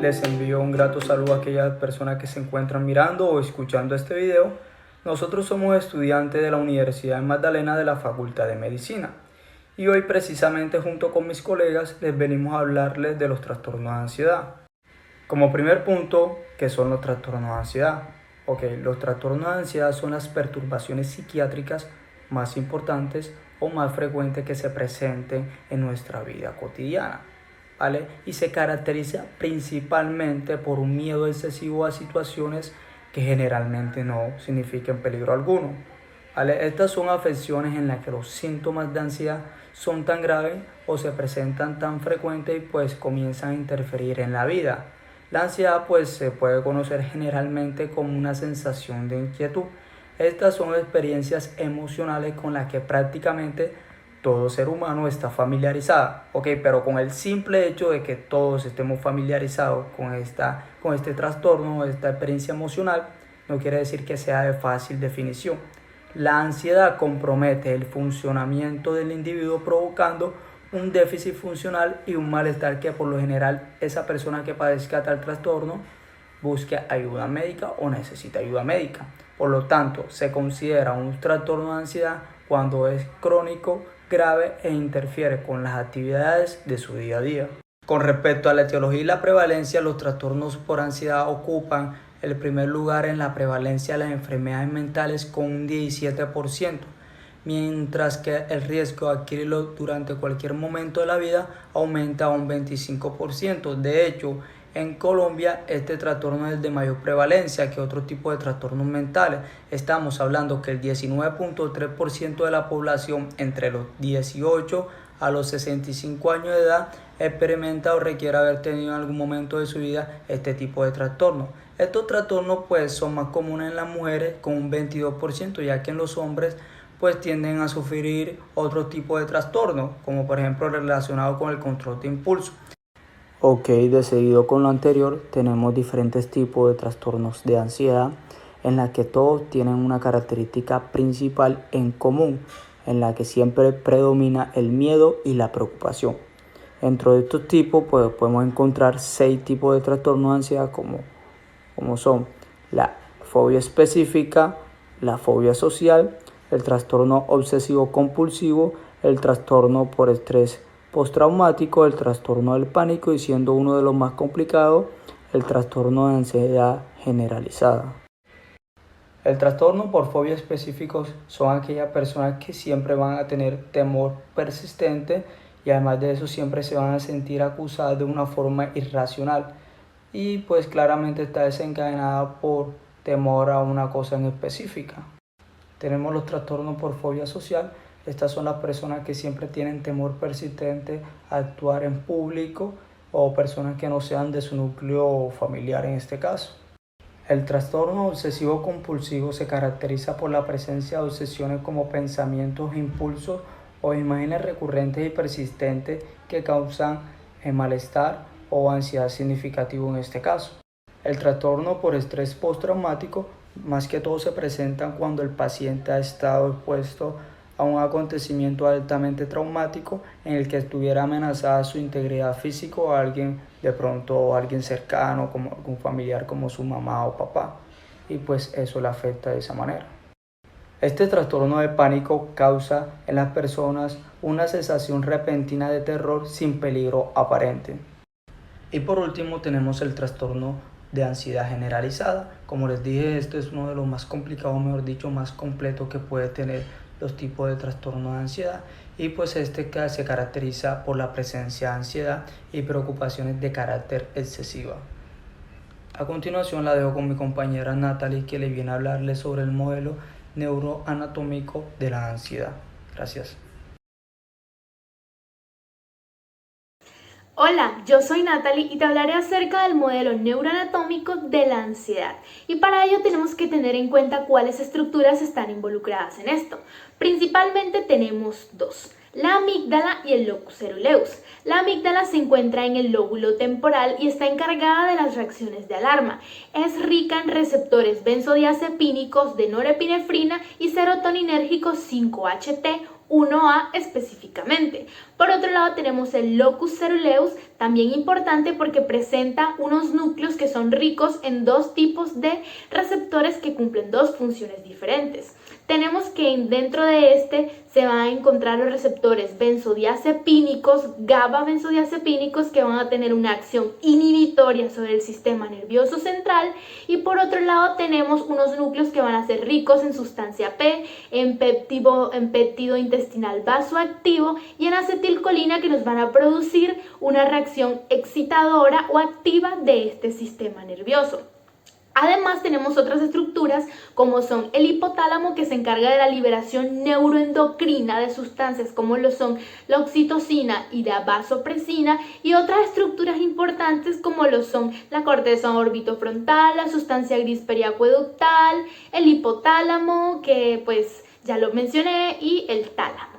Les envío un grato saludo a aquellas personas que se encuentran mirando o escuchando este video. Nosotros somos estudiantes de la Universidad de Magdalena de la Facultad de Medicina. Y hoy precisamente junto con mis colegas les venimos a hablarles de los trastornos de ansiedad. Como primer punto, ¿qué son los trastornos de ansiedad? Los trastornos de ansiedad son las perturbaciones psiquiátricas más importantes o más frecuentes que se presenten en nuestra vida cotidiana, ¿vale? Y se caracteriza principalmente por un miedo excesivo a situaciones que generalmente no significan peligro alguno, ¿vale? Estas son afecciones en las que los síntomas de ansiedad son tan graves o se presentan tan frecuentes y pues comienzan a interferir en la vida. La ansiedad pues se puede conocer generalmente como una sensación de inquietud. Estas son experiencias emocionales con las que prácticamente todo ser humano está familiarizado, pero con el simple hecho de que todos estemos familiarizados con este trastorno, esta experiencia emocional, no quiere decir que sea de fácil definición. La ansiedad compromete el funcionamiento del individuo provocando un déficit funcional y un malestar que por lo general esa persona que padezca tal trastorno busque ayuda médica o necesita ayuda médica. Por lo tanto, se considera un trastorno de ansiedad cuando es crónico, grave e interfiere con las actividades de su día a día. Con respecto a la etiología y la prevalencia, los trastornos por ansiedad ocupan el primer lugar en la prevalencia de las enfermedades mentales con un 17%, mientras que el riesgo de adquirirlo durante cualquier momento de la vida aumenta a un 25%. De hecho, en Colombia este trastorno es de mayor prevalencia que otro tipo de trastornos mentales. Estamos hablando que el 19.3% de la población entre los 18 a los 65 años de edad experimenta o requiere haber tenido en algún momento de su vida este tipo de trastornos. Estos trastornos pues son más comunes en las mujeres con un 22%, ya que en los hombres pues tienden a sufrir otro tipo de trastornos, como por ejemplo relacionado con el control de impulso. De seguido con lo anterior, tenemos diferentes tipos de trastornos de ansiedad en la que todos tienen una característica principal en común, en la que siempre predomina el miedo y la preocupación. Dentro de estos tipos pues, podemos encontrar 6 tipos de trastornos de ansiedad como son la fobia específica, la fobia social, el trastorno obsesivo compulsivo, el trastorno por estrés postraumático, el trastorno del pánico y siendo uno de los más complicados, el trastorno de ansiedad generalizada. El trastorno por fobia específicos son aquellas personas que siempre van a tener temor persistente y además de eso siempre se van a sentir acusadas de una forma irracional y pues claramente está desencadenada por temor a una cosa en específica. Tenemos los trastornos por fobia social. Estas son las personas que siempre tienen temor persistente a actuar en público o personas que no sean de su núcleo familiar en este caso. El trastorno obsesivo compulsivo se caracteriza por la presencia de obsesiones como pensamientos, impulsos o imágenes recurrentes y persistentes que causan malestar o ansiedad significativo en este caso. El trastorno por estrés postraumático más que todo se presentan cuando el paciente ha estado expuesto a un acontecimiento altamente traumático en el que estuviera amenazada su integridad física o alguien cercano, como algún familiar como su mamá o papá, y pues eso le afecta de esa manera. Este trastorno de pánico causa en las personas una sensación repentina de terror sin peligro aparente. Y por último tenemos el trastorno de ansiedad generalizada. Como les dije, este es uno de los más complicados, mejor dicho, más completo que puede tener los tipos de trastorno de ansiedad. Y pues se caracteriza por la presencia de ansiedad y preocupaciones de carácter excesiva. A continuación la dejo con mi compañera Natalie, que le viene a hablarles sobre el modelo neuroanatómico de la ansiedad. Gracias. Hola, yo soy Natalie y te hablaré acerca del modelo neuroanatómico de la ansiedad. Y para ello tenemos que tener en cuenta cuáles estructuras están involucradas en esto. Principalmente tenemos dos: la amígdala y el locus coeruleus. La amígdala se encuentra en el lóbulo temporal y está encargada de las reacciones de alarma. Es rica en receptores benzodiazepínicos de norepinefrina y serotoninérgicos 5-HT1A específicamente. Por otro lado tenemos el locus coeruleus, También importante porque presenta unos núcleos que son ricos en dos tipos de receptores que cumplen dos funciones diferentes. Tenemos que dentro de este se van a encontrar los receptores benzodiazepínicos, GABA benzodiazepínicos, que van a tener una acción inhibitoria sobre el sistema nervioso central, y por otro lado tenemos unos núcleos que van a ser ricos en sustancia P, en péptido intestinal vasoactivo y en acetilcolina, que nos van a producir una reacción excitadora o activa de este sistema nervioso. Además tenemos otras estructuras como son el hipotálamo, que se encarga de la liberación neuroendocrina de sustancias como lo son la oxitocina y la vasopresina, y otras estructuras importantes como lo son la corteza orbitofrontal, la sustancia gris periacueductal, el hipotálamo, que pues ya lo mencioné, y el tálamo.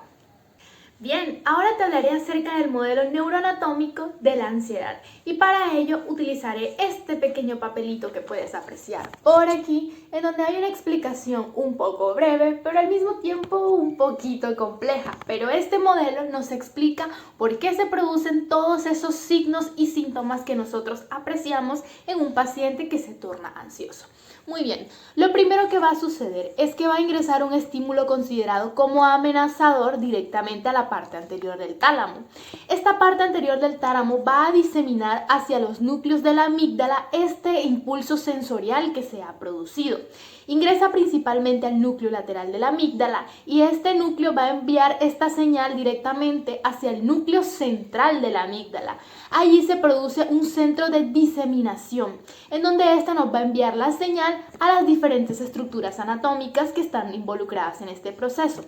Bien, ahora te hablaré acerca del modelo neuroanatómico de la ansiedad, y para ello utilizaré este pequeño papelito que puedes apreciar por aquí, en donde hay una explicación un poco breve, pero al mismo tiempo un poquito compleja. Pero este modelo nos explica por qué se producen todos esos signos y síntomas que nosotros apreciamos en un paciente que se torna ansioso. Muy bien, lo primero que va a suceder es que va a ingresar un estímulo considerado como amenazador directamente a la parte anterior del tálamo. Esta parte anterior del tálamo va a diseminar hacia los núcleos de la amígdala este impulso sensorial que se ha producido. Ingresa principalmente al núcleo lateral de la amígdala, y este núcleo va a enviar esta señal directamente hacia el núcleo central de la amígdala. Allí se produce un centro de diseminación, en donde esta nos va a enviar la señal a las diferentes estructuras anatómicas que están involucradas en este proceso.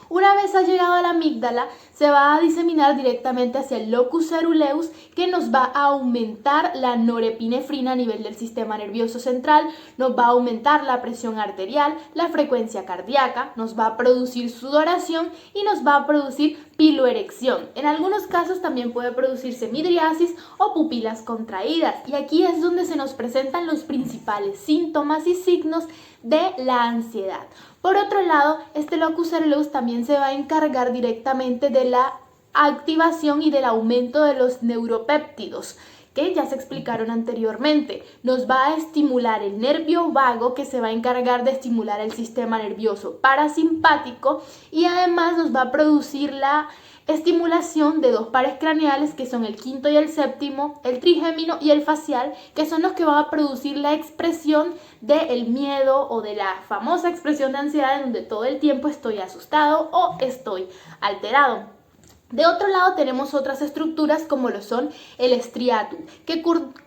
Una vez ha llegado a la amígdala, se va a diseminar directamente hacia el locus coeruleus, que nos va a aumentar la norepinefrina a nivel del sistema nervioso central, nos va a aumentar la presión arterial, la frecuencia cardíaca, nos va a producir sudoración y nos va a producir piloerección. En algunos casos también puede producirse midriasis o pupilas contraídas, y aquí es donde se nos presentan los principales síntomas y signos de la ansiedad. Por otro lado, este locus coeruleus también se va a encargar directamente de la activación y del aumento de los neuropéptidos, que ya se explicaron anteriormente. Nos va a estimular el nervio vago, que se va a encargar de estimular el sistema nervioso parasimpático, y además nos va a producir la estimulación de dos pares craneales, que son el quinto y el séptimo, el trigémino y el facial, que son los que van a producir la expresión del miedo o de la famosa expresión de ansiedad, en donde todo el tiempo estoy asustado o estoy alterado. De otro lado tenemos otras estructuras como lo son el striatum, que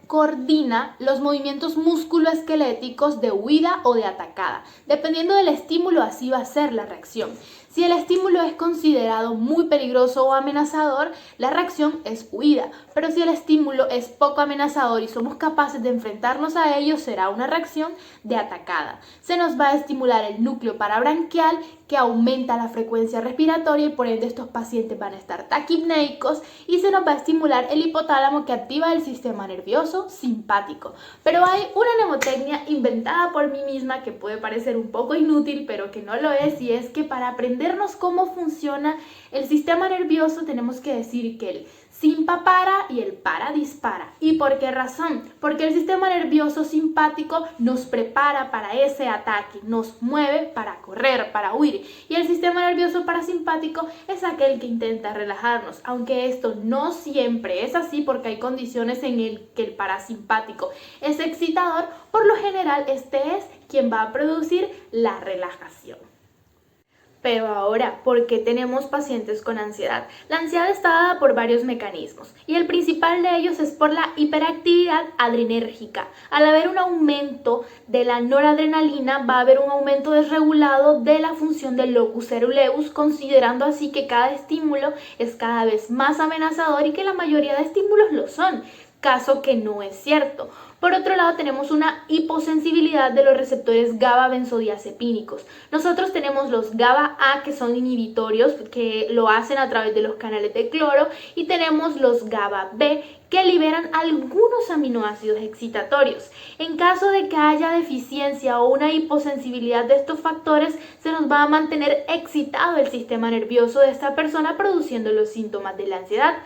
coordina los movimientos musculoesqueléticos de huida o de atacada. Dependiendo del estímulo, así va a ser la reacción. Si el estímulo es considerado muy peligroso o amenazador, la reacción es huida, pero si el estímulo es poco amenazador y somos capaces de enfrentarnos a ello, será una reacción de atacada. Se nos va a estimular el núcleo parabranquial, que aumenta la frecuencia respiratoria, y por ende estos pacientes van a estar taquipnéicos, y se nos va a estimular el hipotálamo, que activa el sistema nervioso simpático. Pero hay una mnemotecnia inventada por mí misma que puede parecer un poco inútil, pero que no lo es, y es que para aprendernos cómo funciona el sistema nervioso tenemos que decir que el simpa para y el para dispara. ¿Y por qué razón? Porque el sistema nervioso simpático nos prepara para ese ataque, nos mueve para correr, para huir, y el sistema nervioso parasimpático es aquel que intenta relajarnos, aunque esto no siempre es así, porque hay condiciones en el que el parasimpático es excitador. Por lo general este es quien va a producir la relajación. Pero ahora, ¿por qué tenemos pacientes con ansiedad? La ansiedad está dada por varios mecanismos, y el principal de ellos es por la hiperactividad adrenérgica. Al haber un aumento de la noradrenalina, va a haber un aumento desregulado de la función del locus coeruleus, considerando así que cada estímulo es cada vez más amenazador y que la mayoría de estímulos lo son, caso que no es cierto. Por otro lado, tenemos una hiposensibilidad de los receptores GABA benzodiazepínicos. Nosotros tenemos los GABA-A, que son inhibitorios, que lo hacen a través de los canales de cloro, y tenemos los GABA-B, que liberan algunos aminoácidos excitatorios. En caso de que haya deficiencia o una hiposensibilidad de estos factores, se nos va a mantener excitado el sistema nervioso de esta persona, produciendo los síntomas de la ansiedad.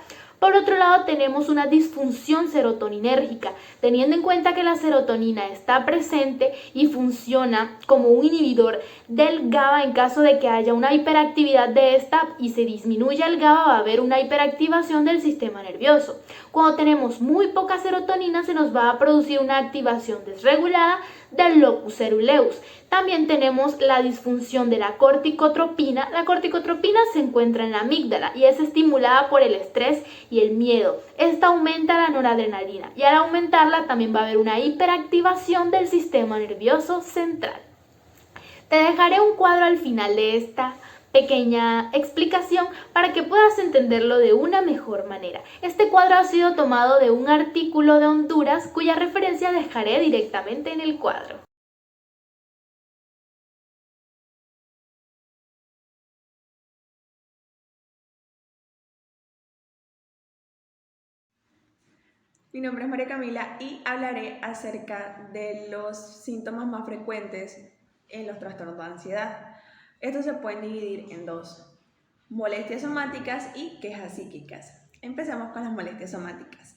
Por otro lado, tenemos una disfunción serotoninérgica, teniendo en cuenta que la serotonina está presente y funciona como un inhibidor del GABA. En caso de que haya una hiperactividad de esta y se disminuya el GABA, va a haber una hiperactivación del sistema nervioso. Cuando tenemos muy poca serotonina, se nos va a producir una activación desregulada del locus coeruleus. También tenemos la disfunción de la corticotropina. La corticotropina se encuentra en la amígdala y es estimulada por el estrés y el miedo. Esta aumenta la noradrenalina y al aumentarla también va a haber una hiperactivación del sistema nervioso central. Te dejaré un cuadro al final de esta pequeña explicación para que puedas entenderlo de una mejor manera. Este cuadro ha sido tomado de un artículo de Honduras cuya referencia dejaré directamente en el cuadro. Mi nombre es María Camila y hablaré acerca de los síntomas más frecuentes en los trastornos de ansiedad. Estos se pueden dividir en dos: molestias somáticas y quejas psíquicas. Empecemos con las molestias somáticas.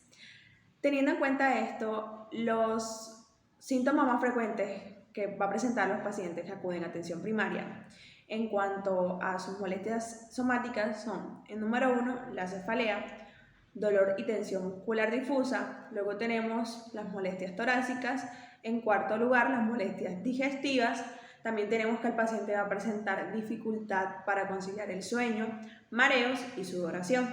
Teniendo en cuenta esto, los síntomas más frecuentes que va a presentar los pacientes que acuden a atención primaria en cuanto a sus molestias somáticas son, en número 1, la cefalea, dolor y tensión muscular difusa. Luego tenemos las molestias torácicas. En cuarto lugar, las molestias digestivas. También tenemos que el paciente va a presentar dificultad para conciliar el sueño, mareos y sudoración.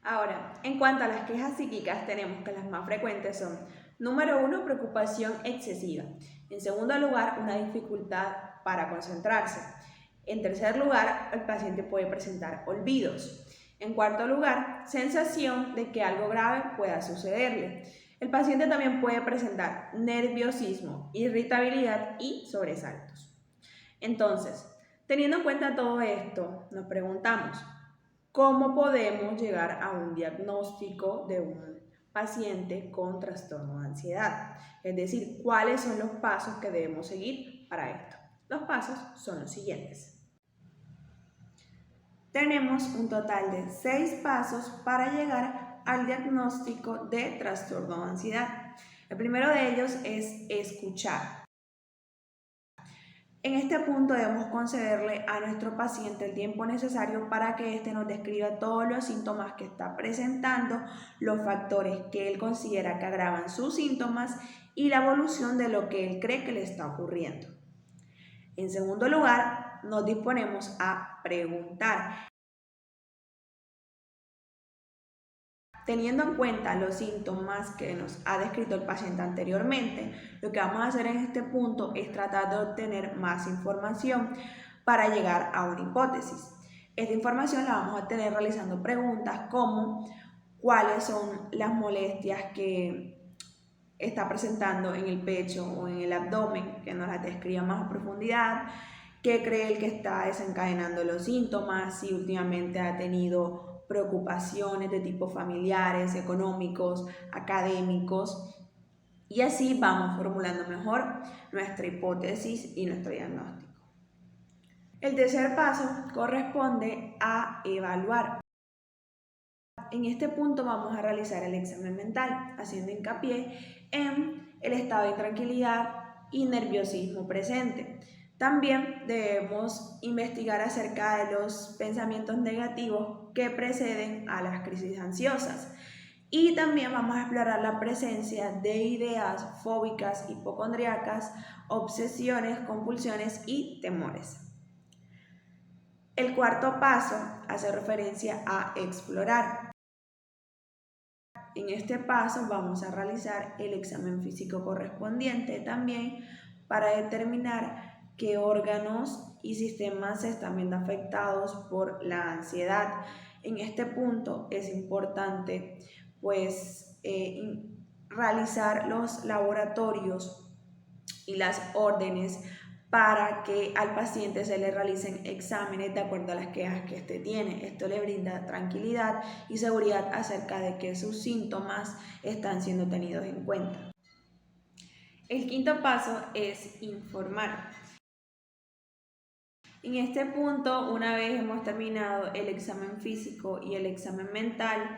Ahora, en cuanto a las quejas psíquicas, tenemos que las más frecuentes son: número 1, preocupación excesiva. En segundo lugar, una dificultad para concentrarse. En tercer lugar, el paciente puede presentar olvidos. En cuarto lugar, sensación de que algo grave pueda sucederle. El paciente también puede presentar nerviosismo, irritabilidad y sobresaltos. Entonces, teniendo en cuenta todo esto, nos preguntamos: ¿cómo podemos llegar a un diagnóstico de un paciente con trastorno de ansiedad? Es decir, ¿cuáles son los pasos que debemos seguir para esto? Los pasos son los siguientes. Tenemos un total de 6 pasos para llegar al diagnóstico de trastorno de ansiedad. El primero de ellos es escuchar. En este punto debemos concederle a nuestro paciente el tiempo necesario para que éste nos describa todos los síntomas que está presentando, los factores que él considera que agravan sus síntomas y la evolución de lo que él cree que le está ocurriendo. En segundo lugar, nos disponemos a preguntar. Teniendo en cuenta los síntomas que nos ha descrito el paciente anteriormente, lo que vamos a hacer en este punto es tratar de obtener más información para llegar a una hipótesis. Esta información la vamos a obtener realizando preguntas como: ¿cuáles son las molestias que está presentando en el pecho o en el abdomen? Que nos las describa más a profundidad. ¿Qué cree el que está desencadenando los síntomas? Si últimamente ha tenido preocupaciones de tipo familiares, económicos, académicos, y así vamos formulando mejor nuestra hipótesis y nuestro diagnóstico. El tercer paso corresponde a evaluar. En este punto vamos a realizar el examen mental, haciendo hincapié en el estado de intranquilidad y nerviosismo presente. También debemos investigar acerca de los pensamientos negativos que preceden a las crisis ansiosas. Y también vamos a explorar la presencia de ideas fóbicas, hipocondríacas, obsesiones, compulsiones y temores. El cuarto paso hace referencia a explorar. En este paso vamos a realizar el examen físico correspondiente también para determinar qué órganos y sistemas están viendo afectados por la ansiedad. En este punto es importante realizar los laboratorios y las órdenes para que al paciente se le realicen exámenes de acuerdo a las quejas que éste tiene. Esto le brinda tranquilidad y seguridad acerca de que sus síntomas están siendo tenidos en cuenta. El quinto paso es informar. En este punto, una vez hemos terminado el examen físico y el examen mental,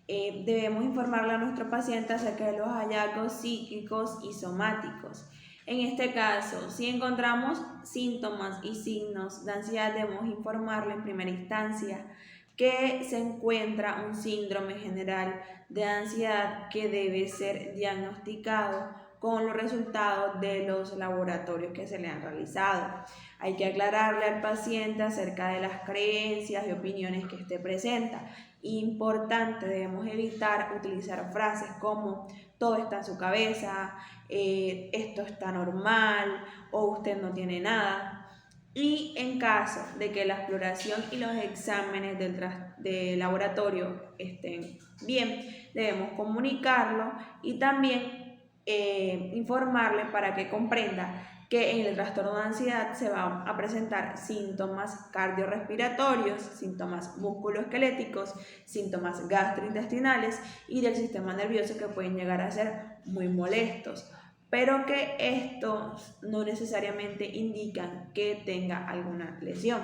debemos informarle a nuestro paciente acerca de los hallazgos psíquicos y somáticos. En este caso, si encontramos síntomas y signos de ansiedad, debemos informarle en primera instancia que se encuentra un síndrome general de ansiedad que debe ser diagnosticado con los resultados de los laboratorios que se le han realizado. Hay que aclararle al paciente acerca de las creencias y opiniones que éste presenta. Importante, debemos evitar utilizar frases como todo está en su cabeza, esto está normal o usted no tiene nada. Y en caso de que la exploración y los exámenes del laboratorio estén bien, debemos comunicarlo y también informarle para que comprenda que en el trastorno de ansiedad se van a presentar síntomas cardiorrespiratorios, síntomas musculoesqueléticos, síntomas gastrointestinales y del sistema nervioso que pueden llegar a ser muy molestos, pero que estos no necesariamente indican que tenga alguna lesión.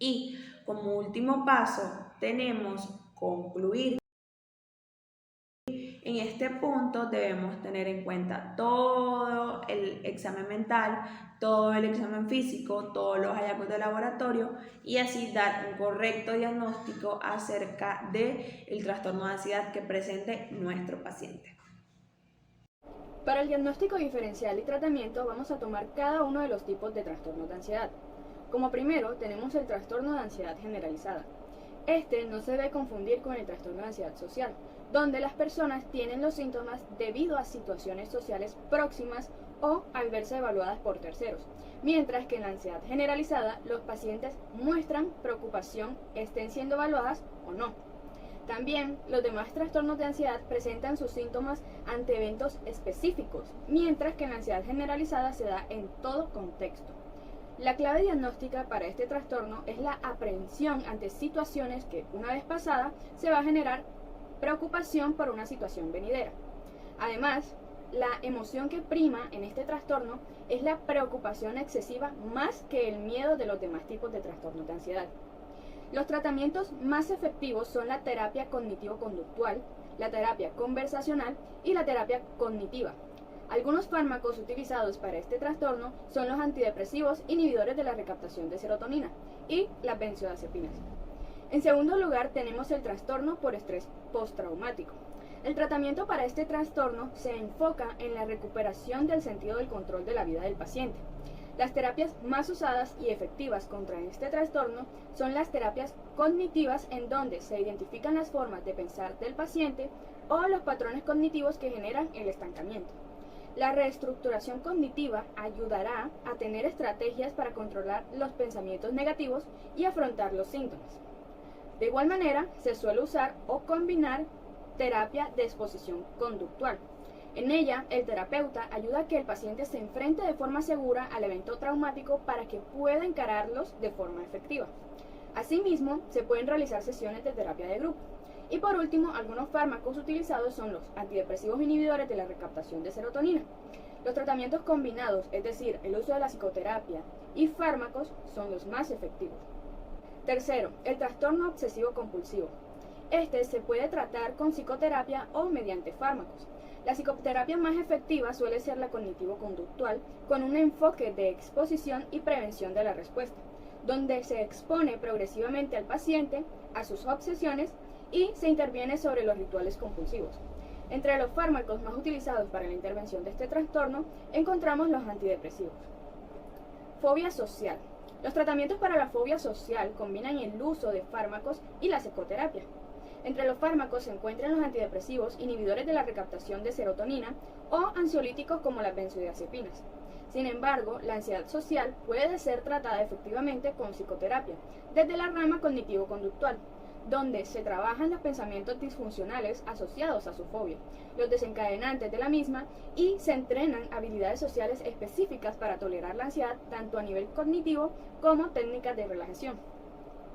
Y como último paso tenemos concluir. En este punto debemos tener en cuenta todo el examen mental, todo el examen físico, todos los hallazgos de laboratorio y así dar un correcto diagnóstico acerca del trastorno de ansiedad que presente nuestro paciente. Para el diagnóstico diferencial y tratamiento vamos a tomar cada uno de los tipos de trastornos de ansiedad. Como primero tenemos el trastorno de ansiedad generalizada. Este no se debe confundir con el trastorno de ansiedad social, donde las personas tienen los síntomas debido a situaciones sociales próximas o al verse evaluadas por terceros, mientras que en la ansiedad generalizada los pacientes muestran preocupación, estén siendo evaluadas o no. También los demás trastornos de ansiedad presentan sus síntomas ante eventos específicos, mientras que en la ansiedad generalizada se da en todo contexto. La clave diagnóstica para este trastorno es la aprehensión ante situaciones que, una vez pasada, se va a generar preocupación por una situación venidera. Además, la emoción que prima en este trastorno es la preocupación excesiva más que el miedo de los demás tipos de trastornos de ansiedad. Los tratamientos más efectivos son la terapia cognitivo-conductual, la terapia conversacional y la terapia cognitiva. Algunos fármacos utilizados para este trastorno son los antidepresivos inhibidores de la recaptación de serotonina y las benzodiazepinas. En segundo lugar, tenemos el trastorno por estrés postraumático. El tratamiento para este trastorno se enfoca en la recuperación del sentido del control de la vida del paciente. Las terapias más usadas y efectivas contra este trastorno son las terapias cognitivas, en donde se identifican las formas de pensar del paciente o los patrones cognitivos que generan el estancamiento. La reestructuración cognitiva ayudará a tener estrategias para controlar los pensamientos negativos y afrontar los síntomas. De igual manera, se suele usar o combinar terapia de exposición conductual. En ella, el terapeuta ayuda a que el paciente se enfrente de forma segura al evento traumático para que pueda encararlos de forma efectiva. Asimismo, se pueden realizar sesiones de terapia de grupo. Y por último, algunos fármacos utilizados son los antidepresivos inhibidores de la recaptación de serotonina. Los tratamientos combinados, es decir, el uso de la psicoterapia y fármacos, son los más efectivos. Tercero, el trastorno obsesivo-compulsivo. Este se puede tratar con psicoterapia o mediante fármacos. La psicoterapia más efectiva suele ser la cognitivo-conductual, con un enfoque de exposición y prevención de la respuesta, donde se expone progresivamente al paciente a sus obsesiones y se interviene sobre los rituales compulsivos. Entre los fármacos más utilizados para la intervención de este trastorno encontramos los antidepresivos. Fobia social. Los tratamientos para la fobia social combinan el uso de fármacos y la psicoterapia. Entre los fármacos se encuentran los antidepresivos inhibidores de la recaptación de serotonina o ansiolíticos como las benzodiazepinas. Sin embargo, la ansiedad social puede ser tratada efectivamente con psicoterapia, desde la rama cognitivo-conductual, donde se trabajan los pensamientos disfuncionales asociados a su fobia, los desencadenantes de la misma, y se entrenan habilidades sociales específicas para tolerar la ansiedad tanto a nivel cognitivo como técnicas de relajación.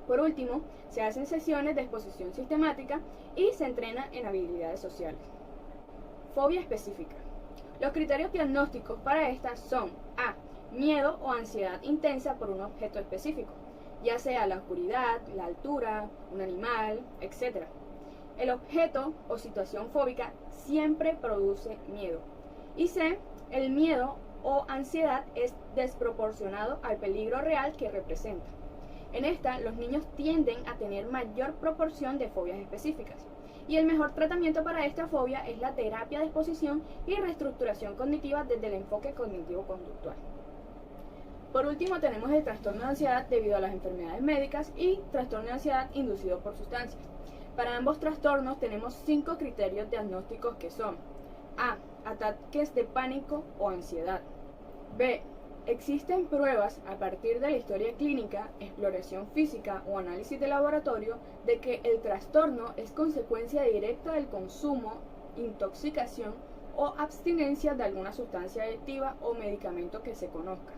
Por último, se hacen sesiones de exposición sistemática y se entrena en habilidades sociales. Fobia específica. Los criterios diagnósticos para estas son: A. miedo o ansiedad intensa por un objeto específico, ya sea la oscuridad, la altura, un animal, etc. El objeto o situación fóbica siempre produce miedo. Y C, el miedo o ansiedad es desproporcionado al peligro real que representa. En esta, los niños tienden a tener mayor proporción de fobias específicas. Y el mejor tratamiento para esta fobia es la terapia de exposición y reestructuración cognitiva desde el enfoque cognitivo-conductual. Por último, tenemos el trastorno de ansiedad debido a las enfermedades médicas y trastorno de ansiedad inducido por sustancias. Para ambos trastornos tenemos 5 criterios diagnósticos que son: A. Ataques de pánico o ansiedad. B. Existen pruebas a partir de la historia clínica, exploración física o análisis de laboratorio de que el trastorno es consecuencia directa del consumo, intoxicación o abstinencia de alguna sustancia adictiva o medicamento que se conozca.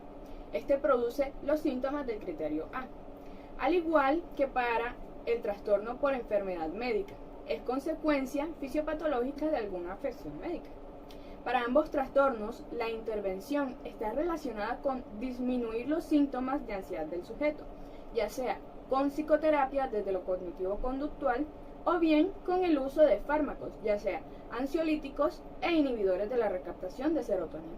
Este produce los síntomas del criterio A. Al igual que para el trastorno por enfermedad médica, es consecuencia fisiopatológica de alguna afección médica. Para ambos trastornos, la intervención está relacionada con disminuir los síntomas de ansiedad del sujeto, ya sea con psicoterapia desde lo cognitivo-conductual o bien con el uso de fármacos, ya sea ansiolíticos e inhibidores de la recaptación de serotonina.